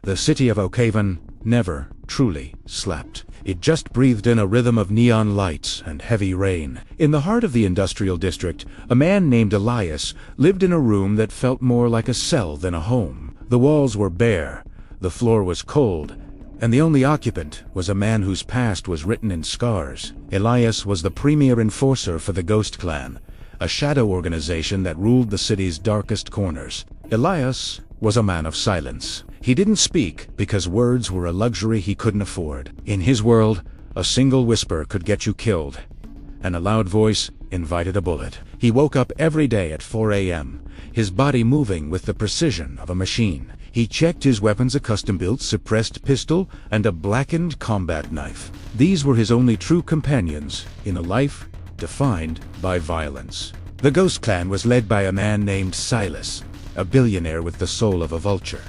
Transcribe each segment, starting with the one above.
The city of Oakhaven never truly slept. It just breathed in a rhythm of neon lights and heavy rain. In the heart of the industrial district, a man named Elias lived in a room that felt more like a cell than a home. The walls were bare, the floor was cold, and the only occupant was a man whose past was written in scars. Elias was the premier enforcer for the Ghost Clan, a shadow organization that ruled the city's darkest corners. Elias was a man of silence. He didn't speak because words were a luxury he couldn't afford. In his world, a single whisper could get you killed, and a loud voice invited a bullet. He woke up every day at 4 a.m., his body moving with the precision of a machine. He checked his weapons: a custom-built suppressed pistol and a blackened combat knife. These were his only true companions in a life defined by violence. The Ghost Clan was led by a man named Silas, a billionaire with the soul of a vulture.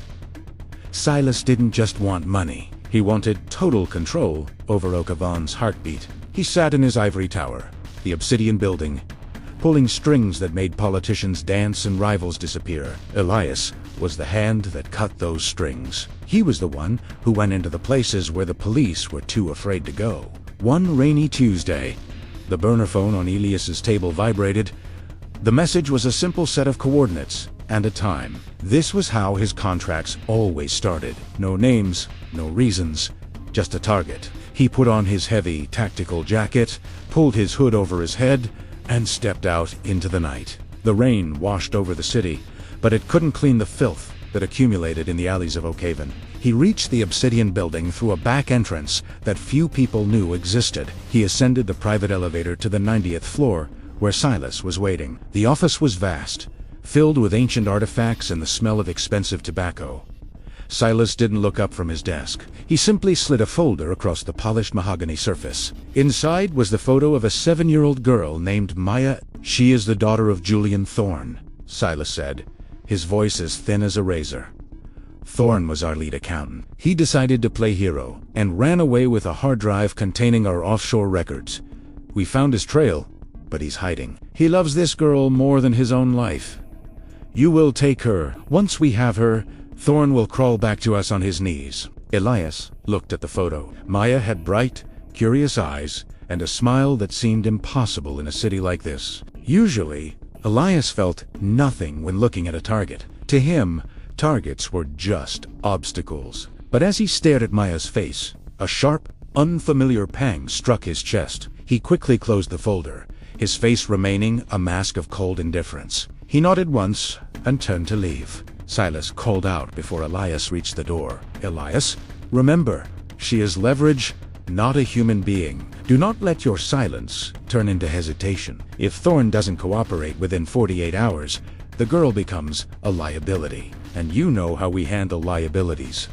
Silas didn't just want money. He wanted total control over Oakhaven's heartbeat. He sat in his ivory tower, the obsidian building, pulling strings that made politicians dance and rivals disappear. Elias was the hand that cut those strings. He was the one who went into the places where the police were too afraid to go. One rainy Tuesday, the burner phone on Elias's table vibrated. The message was a simple set of coordinates and a time. This was how his contracts always started. No names, no reasons, just a target. He put on his heavy tactical jacket, pulled his hood over his head, and stepped out into the night. The rain washed over the city, but it couldn't clean the filth that accumulated in the alleys of Oakhaven. He reached the obsidian building through a back entrance that few people knew existed. He ascended the private elevator to the 90th floor, where Silas was waiting. The office was vast, filled with ancient artifacts and the smell of expensive tobacco. Silas didn't look up from his desk. He simply slid a folder across the polished mahogany surface. Inside was the photo of a 7-year-old girl named Maya. "She is the daughter of Julian Thorne," Silas said, his voice as thin as a razor. "Thorne was our lead accountant. He decided to play hero and ran away with a hard drive containing our offshore records. We found his trail, but he's hiding. He loves this girl more than his own life. You will take her. Once we have her, Thorne will crawl back to us on his knees." Elias looked at the photo. Maya had bright, curious eyes and a smile that seemed impossible in a city like this. Usually, Elias felt nothing when looking at a target. To him, targets were just obstacles. But as he stared at Maya's face, a sharp, unfamiliar pang struck his chest. He quickly closed the folder, his face remaining a mask of cold indifference. He nodded once and turned to leave. Silas called out before Elias reached the door. "Elias, remember, she is leverage, not a human being. Do not let your silence turn into hesitation. If Thorne doesn't cooperate within 48 hours, the girl becomes a liability. And you know how we handle liabilities."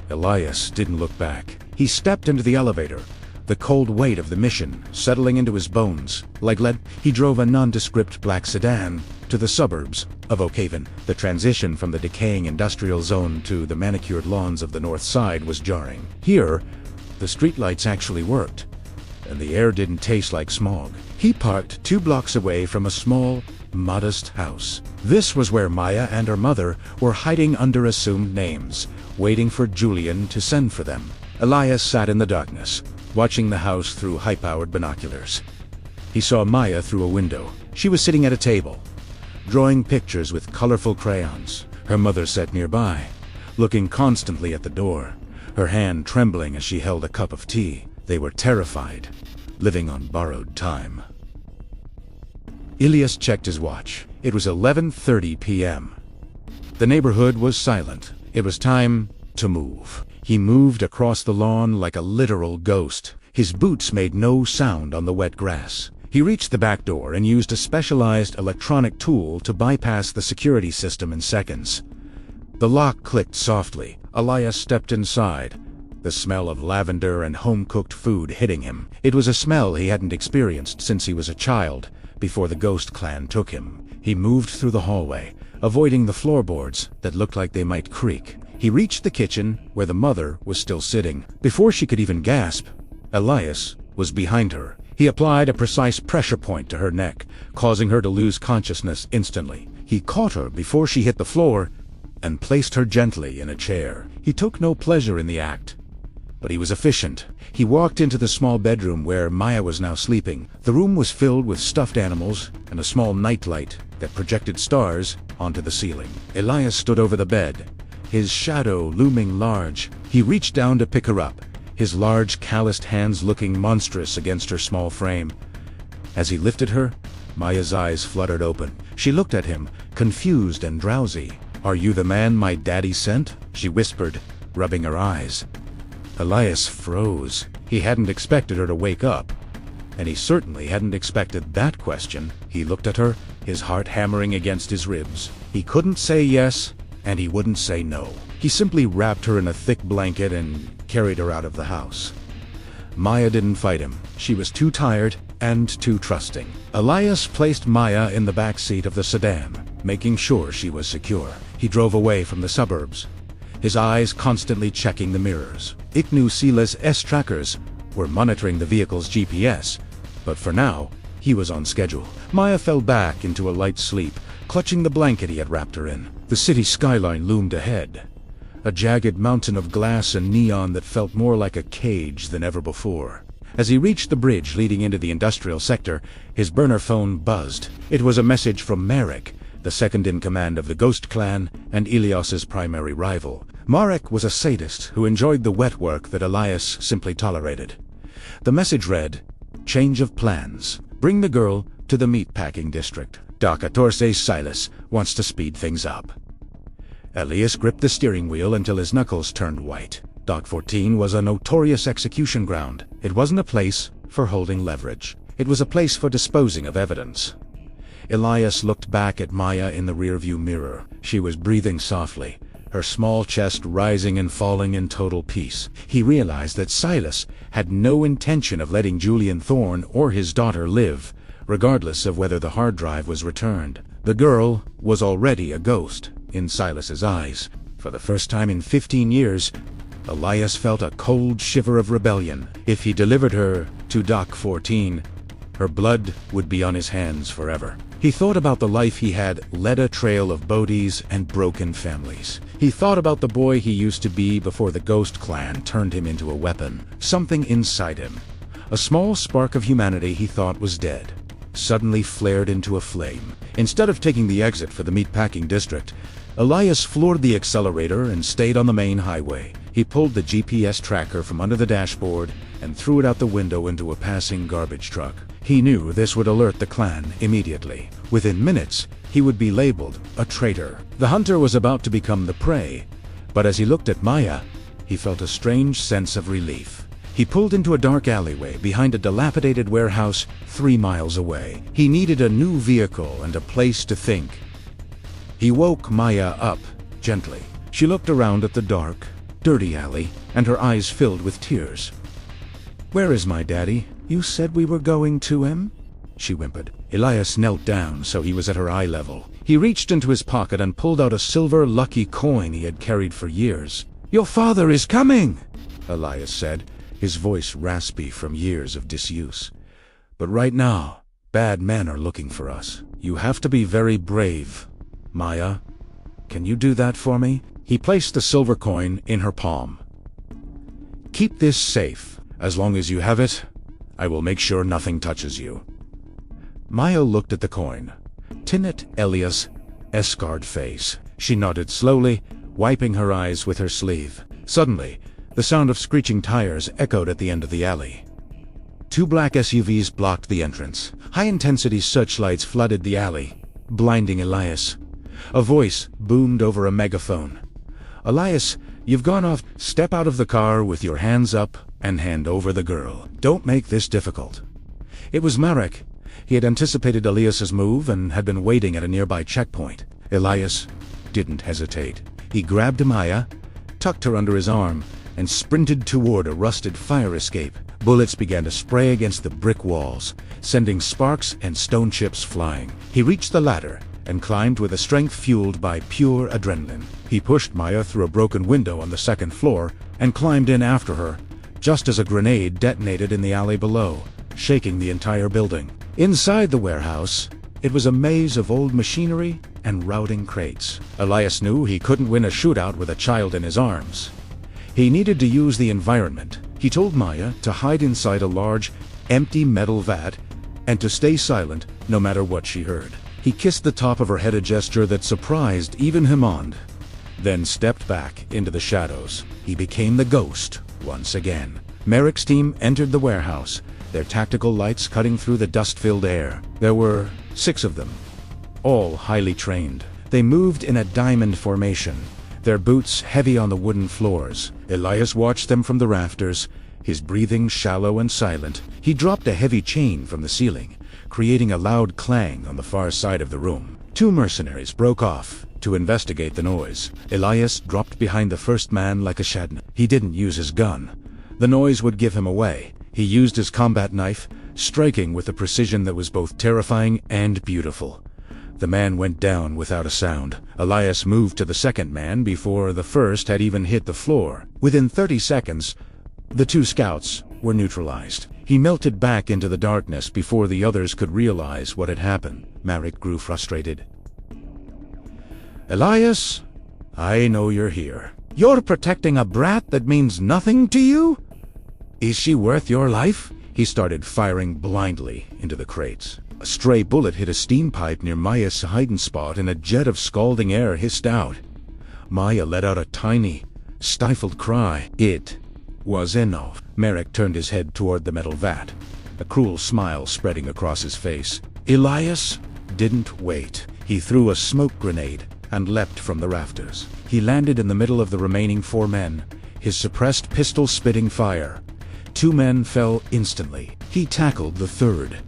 Elias didn't look back. He stepped into the elevator, the cold weight of the mission settling into his bones. Like lead, he drove a nondescript black sedan to the suburbs of Oakhaven. The transition from the decaying industrial zone to the manicured lawns of the north side was jarring. Here, the streetlights actually worked, and the air didn't taste like smog. He parked 2 blocks away from a small, modest house. This was where Maya and her mother were hiding under assumed names, waiting for Julian to send for them. Elias sat in the darkness, watching the house through high-powered binoculars. He saw Maya through a window. She was sitting at a table, drawing pictures with colorful crayons. Her mother sat nearby, looking constantly at the door, her hand trembling as she held a cup of tea. They were terrified, living on borrowed time. Elias checked his watch. It was 11:30 p.m. The neighborhood was silent. It was time to move. He moved across the lawn like a literal ghost. His boots made no sound on the wet grass. He reached the back door and used a specialized electronic tool to bypass the security system in seconds. The lock clicked softly. Elias stepped inside, the smell of lavender and home-cooked food hitting him. It was a smell he hadn't experienced since he was a child, before the Ghost Clan took him. He moved through the hallway, avoiding the floorboards that looked like they might creak. He reached the kitchen, where the mother was still sitting. Before she could even gasp, Elias was behind her. He applied a precise pressure point to her neck, causing her to lose consciousness instantly. He caught her before she hit the floor and placed her gently in a chair. He took no pleasure in the act, but he was efficient. He walked into the small bedroom where Maya was now sleeping. The room was filled with stuffed animals and a small nightlight that projected stars onto the ceiling. Elias stood over the bed, his shadow looming large. He reached down to pick her up, his large calloused hands looking monstrous against her small frame. As he lifted her, Maya's eyes fluttered open. She looked at him, confused and drowsy. "Are you the man my daddy sent?" she whispered, rubbing her eyes. Elias froze. He hadn't expected her to wake up, and he certainly hadn't expected that question. He looked at her, his heart hammering against his ribs. He couldn't say yes, and he wouldn't say no. He simply wrapped her in a thick blanket and carried her out of the house. Maya didn't fight him. She was too tired and too trusting. Elias placed Maya in the back seat of the sedan, making sure she was secure. He drove away from the suburbs, his eyes constantly checking the mirrors. Silas' trackers were monitoring the vehicle's GPS, but for now, he was on schedule. Maya fell back into a light sleep, clutching the blanket he had wrapped her in. The city skyline loomed ahead, a jagged mountain of glass and neon that felt more like a cage than ever before. As he reached the bridge leading into the industrial sector, his burner phone buzzed. It was a message from Marek, the second-in-command of the Ghost Clan and Elias's primary rival. Marek was a sadist who enjoyed the wet work that Elias simply tolerated. The message read, "Change of plans. Bring the girl to the meatpacking district. Doc 14 Silas wants to speed things up." Elias gripped the steering wheel until his knuckles turned white. Doc 14 was a notorious execution ground. It wasn't a place for holding leverage. It was a place for disposing of evidence. Elias looked back at Maya in the rearview mirror. She was breathing softly, her small chest rising and falling in total peace. He realized that Silas had no intention of letting Julian Thorne or his daughter live, regardless of whether the hard drive was returned. The girl was already a ghost in Silas's eyes. For the first time in 15 years, Elias felt a cold shiver of rebellion. If he delivered her to Doc 14, her blood would be on his hands forever. He thought about the life he had led, a trail of bodies and broken families. He thought about the boy he used to be before the Ghost Clan turned him into a weapon. Something inside him, a small spark of humanity he thought was dead, suddenly flared into a flame. Instead of taking the exit for the meatpacking district, Elias floored the accelerator and stayed on the main highway. He pulled the GPS tracker from under the dashboard and threw it out the window into a passing garbage truck. He knew this would alert the clan immediately. Within minutes, he would be labeled a traitor. The hunter was about to become the prey, but as he looked at Maya, he felt a strange sense of relief. He pulled into a dark alleyway behind a dilapidated warehouse 3 miles away. He needed a new vehicle and a place to think. He woke Maya up gently. She looked around at the dark, dirty alley, and her eyes filled with tears. "Where is my daddy? You said we were going to him?" she whimpered. Elias knelt down so he was at her eye level. He reached into his pocket and pulled out a silver lucky coin he had carried for years. "Your father is coming," Elias said, his voice raspy from years of disuse. "But right now, bad men are looking for us. You have to be very brave. Maya, can you do that for me?" He placed the silver coin in her palm. "Keep this safe. As long as you have it, I will make sure nothing touches you." Maya looked at the coin. Tinnet Elias' scarred face. She nodded slowly, wiping her eyes with her sleeve. Suddenly, the sound of screeching tires echoed at the end of the alley. 2 black SUVs blocked the entrance. High-intensity searchlights flooded the alley, blinding Elias. A voice boomed over a megaphone. "Elias, you've gone off. Step out of the car with your hands up and hand over the girl. Don't make this difficult." It was Marek. He had anticipated Elias's move and had been waiting at a nearby checkpoint. Elias didn't hesitate. He grabbed Maya, tucked her under his arm, and sprinted toward a rusted fire escape. Bullets began to spray against the brick walls, sending sparks and stone chips flying. He reached the ladder and climbed with a strength fueled by pure adrenaline. He pushed Maya through a broken window on the 2nd floor and climbed in after her, just as a grenade detonated in the alley below, shaking the entire building. Inside the warehouse, it was a maze of old machinery and routing crates. Elias knew he couldn't win a shootout with a child in his arms. He needed to use the environment. He told Maya to hide inside a large, empty metal vat and to stay silent no matter what she heard. He kissed the top of her head, a gesture that surprised even Hammond, then stepped back into the shadows. He became the ghost once again. Marek's team entered the warehouse, their tactical lights cutting through the dust-filled air. There were 6 of them, all highly trained. They moved in a diamond formation, their boots heavy on the wooden floors. Elias watched them from the rafters, his breathing shallow and silent. He dropped a heavy chain from the ceiling, creating a loud clang on the far side of the room. 2 mercenaries broke off to investigate the noise. Elias dropped behind the first man like a shadow. He didn't use his gun. The noise would give him away. He used his combat knife, striking with a precision that was both terrifying and beautiful. The man went down without a sound. Elias moved to the second man before the first had even hit the floor. Within 30 seconds, the 2 scouts were neutralized. He melted back into the darkness before the others could realize what had happened. Marek grew frustrated. "Elias, I know you're here. You're protecting a brat that means nothing to you? Is she worth your life?" He started firing blindly into the crates. A stray bullet hit a steam pipe near Maya's hiding spot, and a jet of scalding air hissed out. Maya let out a tiny, stifled cry. It was enough. Marek turned his head toward the metal vat, a cruel smile spreading across his face. Elias didn't wait. He threw a smoke grenade and leapt from the rafters. He landed in the middle of the remaining 4 men, his suppressed pistol spitting fire. 2 men fell instantly. He tackled the third,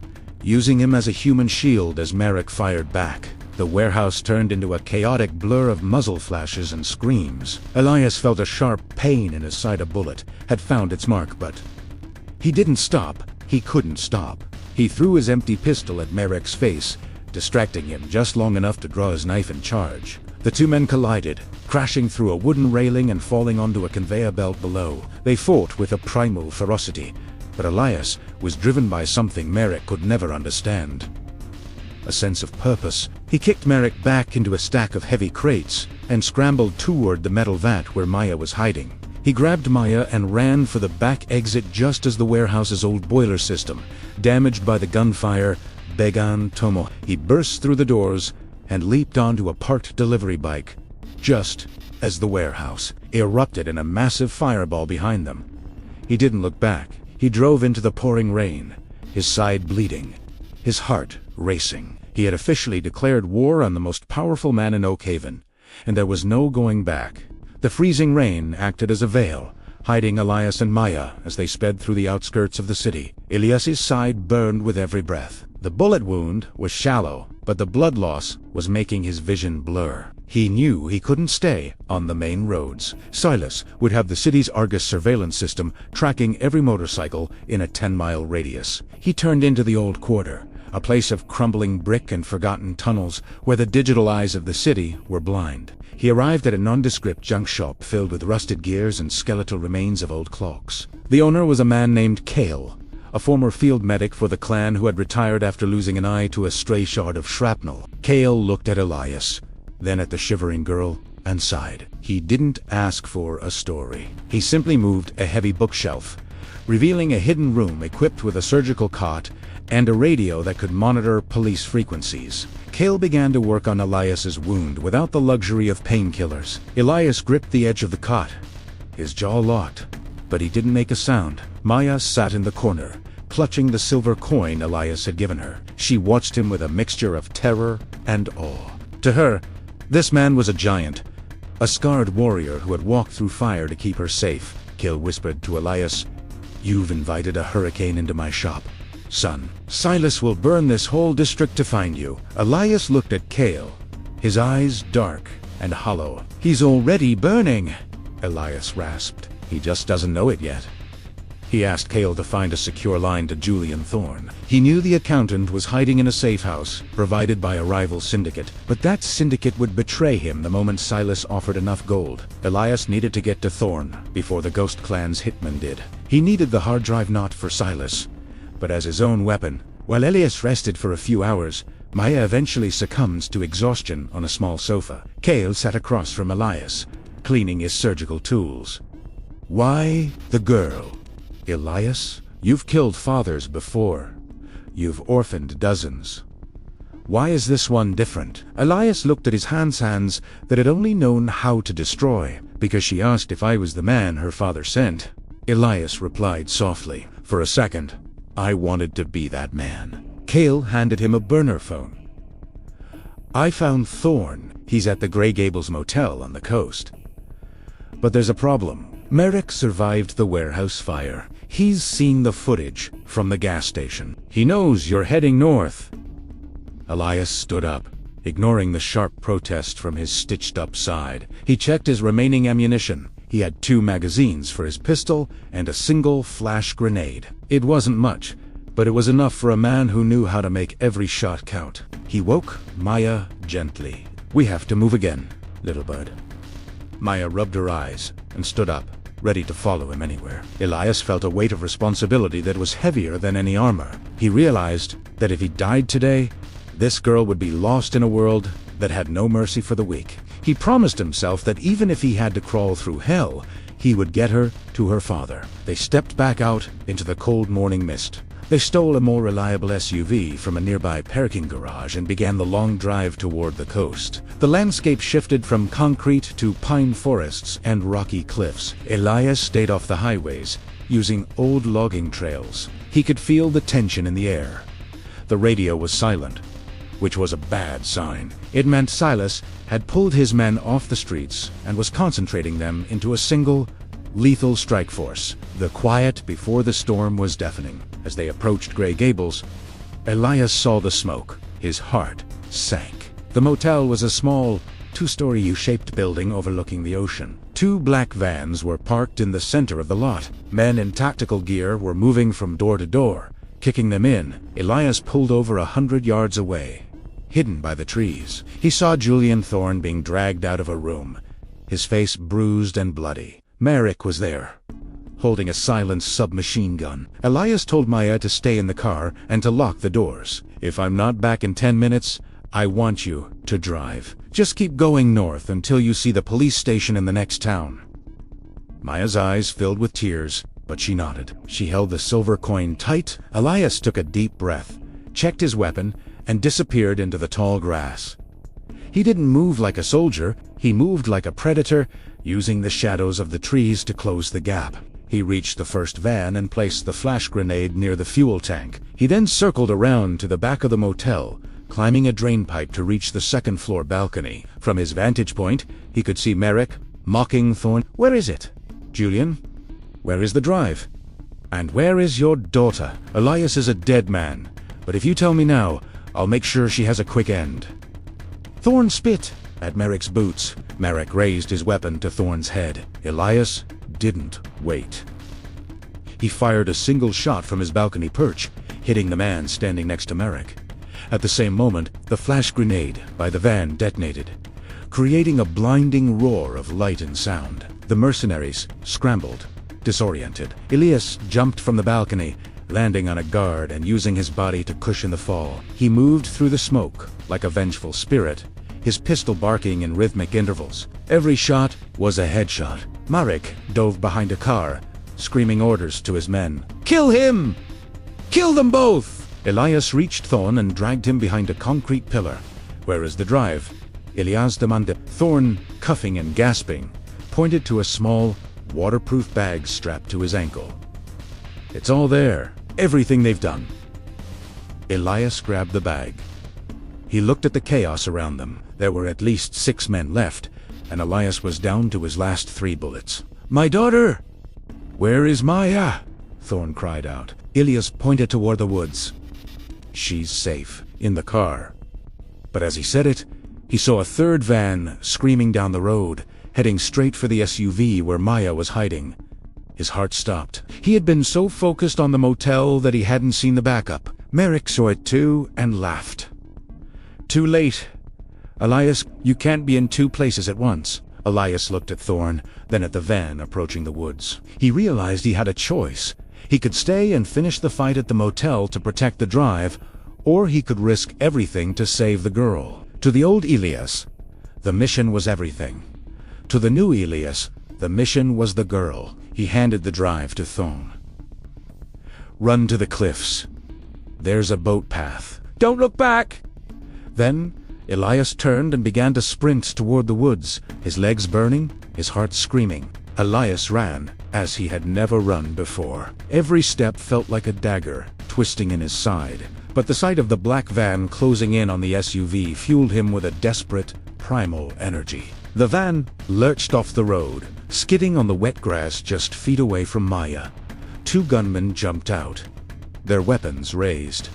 using him as a human shield as Marek fired back. The warehouse turned into a chaotic blur of muzzle flashes and screams. Elias felt a sharp pain in his side. A bullet had found its mark, but he didn't stop. He couldn't stop. He threw his empty pistol at Marek's face, distracting him just long enough to draw his knife and charge. The 2 men collided, crashing through a wooden railing and falling onto a conveyor belt below. They fought with a primal ferocity, but Elias was driven by something Marek could never understand. A sense of purpose. He kicked Marek back into a stack of heavy crates and scrambled toward the metal vat where Maya was hiding. He grabbed Maya and ran for the back exit just as the warehouse's old boiler system, damaged by the gunfire, began to. He burst through the doors and leaped onto a parked delivery bike, just as the warehouse erupted in a massive fireball behind them. He didn't look back. He drove into the pouring rain, his side bleeding, his heart racing. He had officially declared war on the most powerful man in Oakhaven, and there was no going back. The freezing rain acted as a veil, hiding Elias and Maya as they sped through the outskirts of the city. Elias's side burned with every breath. The bullet wound was shallow, but the blood loss was making his vision blur. He knew he couldn't stay on the main roads. Silas would have the city's Argus surveillance system tracking every motorcycle in a 10-mile radius. He turned into the old quarter, a place of crumbling brick and forgotten tunnels where the digital eyes of the city were blind. He arrived at a nondescript junk shop filled with rusted gears and skeletal remains of old clocks. The owner was a man named Kale, a former field medic for the clan who had retired after losing an eye to a stray shard of shrapnel. Kale looked at Elias, then at the shivering girl, and sighed. He didn't ask for a story. He simply moved a heavy bookshelf, revealing a hidden room equipped with a surgical cot and a radio that could monitor police frequencies. Kale began to work on Elias's wound without the luxury of painkillers. Elias gripped the edge of the cot, his jaw locked, but he didn't make a sound. Maya sat in the corner, clutching the silver coin Elias had given her. She watched him with a mixture of terror and awe. To her, this man was a giant, a scarred warrior who had walked through fire to keep her safe. Kale whispered to Elias, "You've invited a hurricane into my shop, son. Silas will burn this whole district to find you." Elias looked at Kale, his eyes dark and hollow. "He's already burning," Elias rasped. "He just doesn't know it yet." He asked Kale to find a secure line to Julian Thorne. He knew the accountant was hiding in a safe house, provided by a rival syndicate, but that syndicate would betray him the moment Silas offered enough gold. Elias needed to get to Thorne before the Ghost Clan's hitman did. He needed the hard drive not for Silas, but as his own weapon. While Elias rested for a few hours, Maya eventually succumbed to exhaustion on a small sofa. Cale sat across from Elias, cleaning his surgical tools. Why the girl? Elias, you've killed fathers before. You've orphaned dozens. Why is this one different? Elias looked at his hands that had only known how to destroy, because she asked if I was the man her father sent. Elias replied softly, for a second, I wanted to be that man. Cale handed him a burner phone. I found Thorn. He's at the Grey Gables motel on the coast. But there's a problem. Marek survived the warehouse fire. He's seen the footage from the gas station. He knows you're heading north. Elias stood up, ignoring the sharp protest from his stitched-up side. He checked his remaining ammunition. He had 2 magazines for his pistol and a single flash grenade. It wasn't much, but it was enough for a man who knew how to make every shot count. He woke Maya gently. We have to move again, little bird. Maya rubbed her eyes and stood up, ready to follow him anywhere. Elias felt a weight of responsibility that was heavier than any armor. He realized that if he died today, this girl would be lost in a world that had no mercy for the weak. He promised himself that even if he had to crawl through hell, he would get her to her father. They stepped back out into the cold morning mist. They stole a more reliable SUV from a nearby parking garage and began the long drive toward the coast. The landscape shifted from concrete to pine forests and rocky cliffs. Elias stayed off the highways, using old logging trails. He could feel the tension in the air. The radio was silent, which was a bad sign. It meant Silas had pulled his men off the streets and was concentrating them into a single, lethal strike force. The quiet before the storm was deafening. As they approached Grey Gables, Elias saw the smoke. His heart sank. The motel was a small, 2-story U-shaped building overlooking the ocean. 2 black vans were parked in the center of the lot. Men in tactical gear were moving from door to door, kicking them in. Elias pulled over 100 yards away, hidden by the trees. He saw Julian Thorn being dragged out of a room, his face bruised and bloody. Marek was there, holding a silenced submachine gun. Elias told Maya to stay in the car and to lock the doors. If I'm not back in 10 minutes, I want you to drive. Just keep going north until you see the police station in the next town. Maya's eyes filled with tears, but she nodded. She held the silver coin tight. Elias took a deep breath, checked his weapon, and disappeared into the tall grass. He didn't move like a soldier, he moved like a predator, using the shadows of the trees to close the gap. He reached the first van and placed the flash grenade near the fuel tank. He then circled around to the back of the motel, climbing a drain pipe to reach the second-floor balcony. From his vantage point, he could see Marek mocking Thorn. Where is it? Julian? Where is the drive? And where is your daughter? Elias is a dead man, but if you tell me now, I'll make sure she has a quick end. Thorn spit at Marek's boots. Marek raised his weapon to Thorn's head. Elias didn't wait. He fired a single shot from his balcony perch, hitting the man standing next to Marek. At the same moment, the flash grenade by the van detonated, creating a blinding roar of light and sound. The mercenaries scrambled, disoriented. Elias jumped from the balcony, landing on a guard and using his body to cushion the fall. He moved through the smoke like a vengeful spirit, his pistol barking in rhythmic intervals. Every shot was a headshot. Marek dove behind a car, screaming orders to his men. Kill him! Kill them both! Elias reached Thorn and dragged him behind a concrete pillar. Where is the drive? Elias demanded. Thorn, coughing and gasping, pointed to a small, waterproof bag strapped to his ankle. It's all there. Everything they've done. Elias grabbed the bag. He looked at the chaos around them. There were at least 6 men left, and Elias was down to his last 3 bullets. My daughter! Where is Maya? Thorn cried out. Elias pointed toward the woods. She's safe, in the car. But as he said it, he saw a third van screaming down the road, heading straight for the SUV where Maya was hiding. His heart stopped. He had been so focused on the motel that he hadn't seen the backup. Marek saw it too and laughed. Too late. Elias, you can't be in 2 places at once. Elias looked at Thorn, then at the van approaching the woods. He realized he had a choice. He could stay and finish the fight at the motel to protect the drive, or he could risk everything to save the girl. To the old Elias, the mission was everything. To the new Elias, the mission was the girl. He handed the drive to Thong. "Run to the cliffs. There's a boat path. Don't look back!" Then, Elias turned and began to sprint toward the woods, his legs burning, his heart screaming. Elias ran as he had never run before. Every step felt like a dagger, twisting in his side. But the sight of the black van closing in on the SUV fueled him with a desperate, primal energy. The van lurched off the road, skidding on the wet grass just feet away from Maya. Two gunmen jumped out, their weapons raised.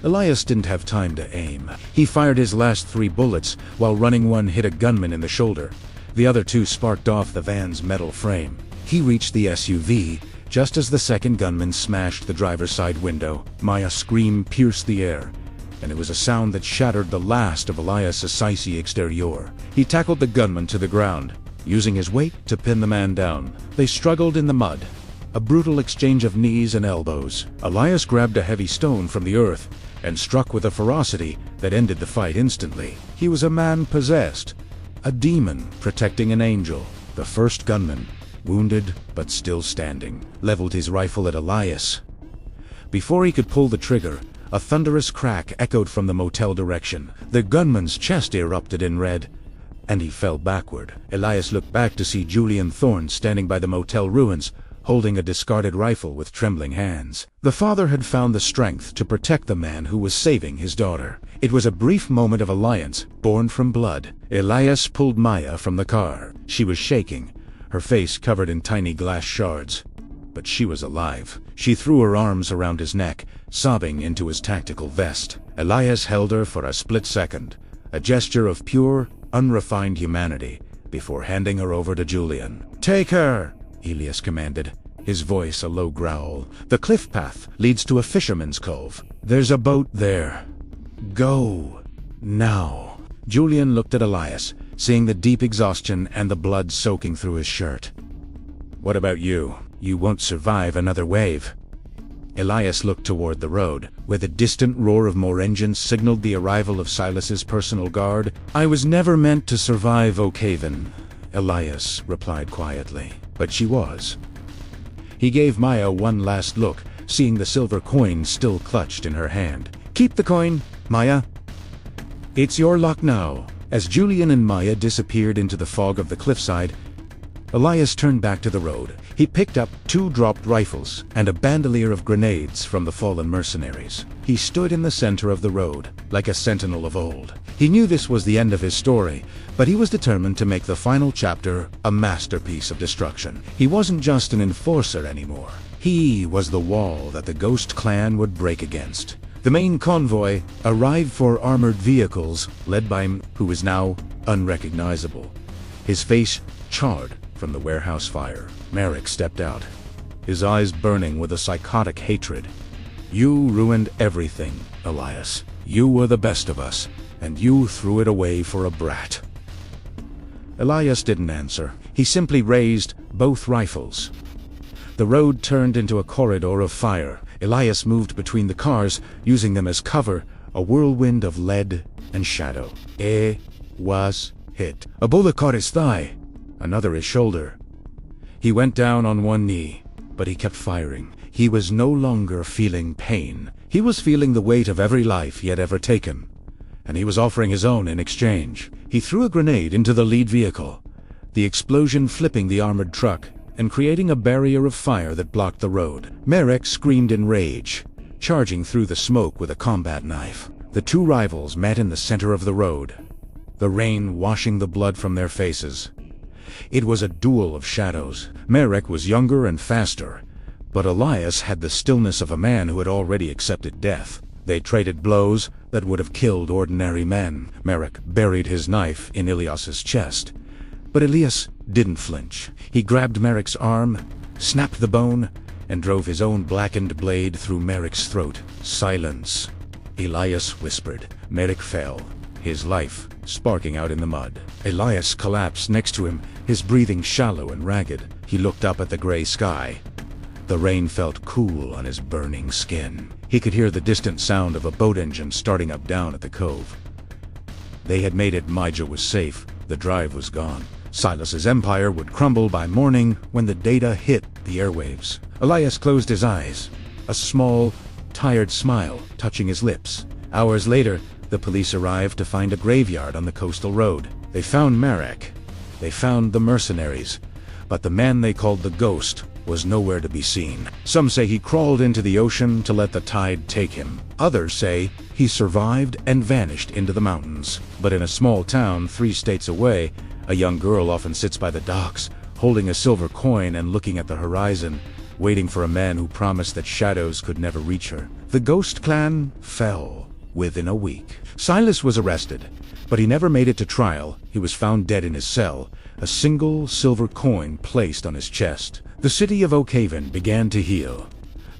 Elias didn't have time to aim. He fired his last 3 bullets while running. One hit a gunman in the shoulder. The other 2 sparked off the van's metal frame. He reached the SUV just as the second gunman smashed the driver's side window. Maya's scream pierced the air, and it was a sound that shattered the last of Elias' Saisi exterior. He tackled the gunman to the ground, using his weight to pin the man down. They struggled in the mud, a brutal exchange of knees and elbows. Elias grabbed a heavy stone from the earth and struck with a ferocity that ended the fight instantly. He was a man possessed, a demon protecting an angel. The first gunman, wounded but still standing, leveled his rifle at Elias. Before he could pull the trigger, a thunderous crack echoed from the motel direction. The gunman's chest erupted in red, and he fell backward. Elias looked back to see Julian Thorne standing by the motel ruins, holding a discarded rifle with trembling hands. The father had found the strength to protect the man who was saving his daughter. It was a brief moment of alliance, born from blood. Elias pulled Maya from the car. She was shaking, her face covered in tiny glass shards. But she was alive. She threw her arms around his neck, sobbing into his tactical vest. Elias held her for a split second, a gesture of pure, unrefined humanity, before handing her over to Julian. "Take her!" Elias commanded, his voice a low growl. "The cliff path leads to a fisherman's cove. There's a boat there. Go. Now." Julian looked at Elias, seeing the deep exhaustion and the blood soaking through his shirt. "What about you? You won't survive another wave." Elias looked toward the road, where the distant roar of more engines signaled the arrival of Silas's personal guard. "I was never meant to survive Oakhaven," Elias replied quietly. But she was. He gave Maya one last look, seeing the silver coin still clutched in her hand. "Keep the coin, Maya. It's your luck now." As Julian and Maya disappeared into the fog of the cliffside, Elias turned back to the road. He picked up 2 dropped rifles and a bandolier of grenades from the fallen mercenaries. He stood in the center of the road, like a sentinel of old. He knew this was the end of his story, but he was determined to make the final chapter a masterpiece of destruction. He wasn't just an enforcer anymore. He was the wall that the Ghost Clan would break against. The main convoy arrived 4 armored vehicles, led by him, who was now unrecognizable, his face charred from the warehouse fire. Marek stepped out, his eyes burning with a psychotic hatred. "You ruined everything, Elias. You were the best of us, and you threw it away for a brat." Elias didn't answer. He simply raised both rifles. The road turned into a corridor of fire. Elias moved between the cars, using them as cover, a whirlwind of lead and shadow. Was hit. A bullet caught his thigh, another his shoulder. He went down on one knee, but he kept firing. He was no longer feeling pain. He was feeling the weight of every life he had ever taken, and he was offering his own in exchange. He threw a grenade into the lead vehicle, the explosion flipping the armored truck and creating a barrier of fire that blocked the road. Marek screamed in rage, charging through the smoke with a combat knife. The 2 rivals met in the center of the road, the rain washing the blood from their faces. It was a duel of shadows. Marek was younger and faster, but Elias had the stillness of a man who had already accepted death. They traded blows that would have killed ordinary men. Marek buried his knife in Elias's chest, but Elias didn't flinch. He grabbed Marek's arm, snapped the bone, and drove his own blackened blade through Marek's throat. "Silence," Elias whispered. Marek fell, his life sparking out in the mud. Elias collapsed next to him, his breathing shallow and ragged. He looked up at the gray sky. The rain felt cool on his burning skin. He could hear the distant sound of a boat engine starting up down at the cove. They had made it. Major was safe. The drive was gone. Silas's empire would crumble by morning when the data hit the airwaves. Elias closed his eyes, a small, tired smile touching his lips. Hours later, the police arrived to find a graveyard on the coastal road. They found Marek. They found the mercenaries. But the man they called the Ghost was nowhere to be seen. Some say he crawled into the ocean to let the tide take him. Others say he survived and vanished into the mountains. But in a small town 3 states away, a young girl often sits by the docks, holding a silver coin and looking at the horizon, waiting for a man who promised that shadows could never reach her. The Ghost clan fell within a week. Silas was arrested, but he never made it to trial. He was found dead in his cell, a single silver coin placed on his chest. The city of Oakhaven began to heal,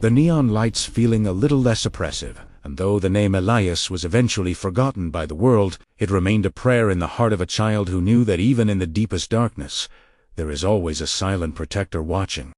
the neon lights feeling a little less oppressive. And though the name Elias was eventually forgotten by the world, it remained a prayer in the heart of a child who knew that even in the deepest darkness, there is always a silent protector watching.